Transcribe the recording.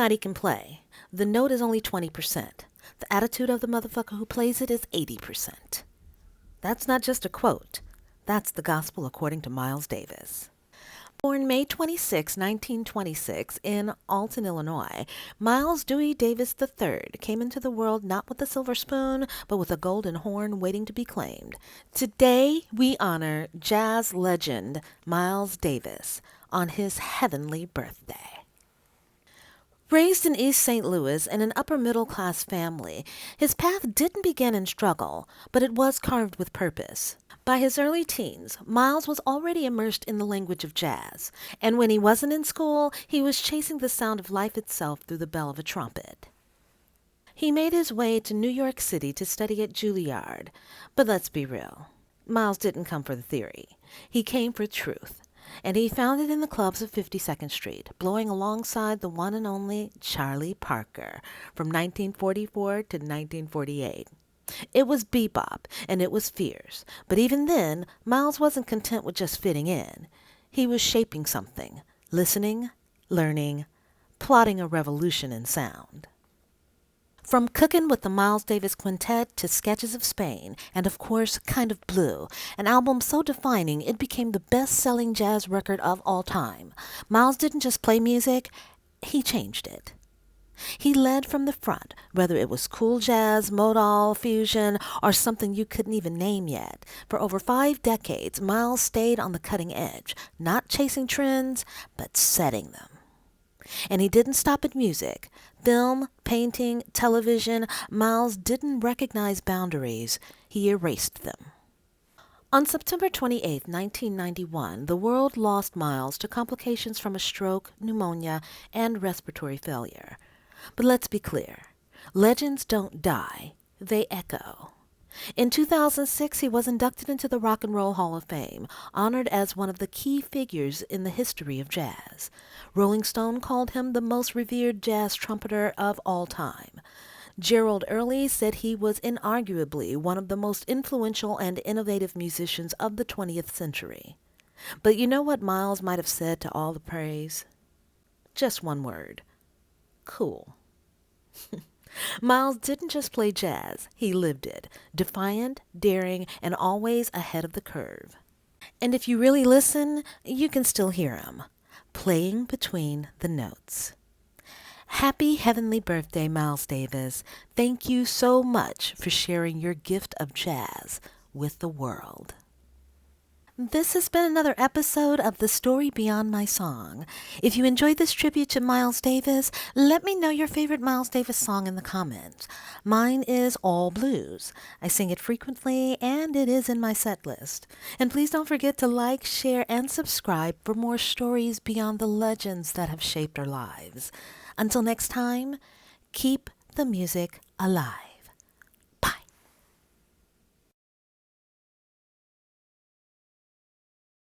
Anybody can play. The note is only 20%. The attitude of the motherfucker who plays it is 80%. That's not just a quote. That's the gospel according to Miles Davis. Born May 26, 1926, in Alton, Illinois, Miles Dewey Davis III came into the world not with a silver spoon, but with a golden horn waiting to be claimed. Today, we honor jazz legend Miles Davis on his heavenly birthday. Raised in East St. Louis in an upper-middle-class family, his path didn't begin in struggle, but it was carved with purpose. By his early teens, Miles was already immersed in the language of jazz, and when he wasn't in school, he was chasing the sound of life itself through the bell of a trumpet. He made his way to New York City to study at Juilliard, but let's be real. Miles didn't come for the theory. He came for truth. And he found it in the clubs of 52nd Street, blowing alongside the one and only Charlie Parker from 1944 to 1948. It was bebop, and it was fierce, but even then, Miles wasn't content with just fitting in. He was shaping something, listening, learning, plotting a revolution in sound. From Cookin with the Miles Davis Quintet to Sketches of Spain, and of course, Kind of Blue, an album so defining it became the best-selling jazz record of all time. Miles didn't just play music, he changed it. He led from the front, whether it was cool jazz, modal, fusion, or something you couldn't even name yet. For over 5 decades, Miles stayed on the cutting edge, not chasing trends, but setting them. And he didn't stop at music. Film, painting, television, Miles didn't recognize boundaries. He erased them. On September 28, 1991, the world lost Miles to complications from a stroke, pneumonia, and respiratory failure. But let's be clear. Legends don't die. They echo. In 2006, he was inducted into the Rock and Roll Hall of Fame, honored as one of the key figures in the history of jazz. Rolling Stone called him the most revered jazz trumpeter of all time. Gerald Early said he was inarguably one of the most influential and innovative musicians of the 20th century. But you know what Miles might have said to all the praise? Just one word. Cool. Miles didn't just play jazz, he lived it, defiant, daring, and always ahead of the curve. And if you really listen, you can still hear him, playing between the notes. Happy heavenly birthday, Miles Davis. Thank you so much for sharing your gift of jazz with the world. This has been another episode of The Story Beyond My Song. If you enjoyed this tribute to Miles Davis, let me know your favorite Miles Davis song in the comments. Mine is All Blues. I sing it frequently, and it is in my set list. And please don't forget to like, share, and subscribe for more stories beyond the legends that have shaped our lives. Until next time, keep the music alive.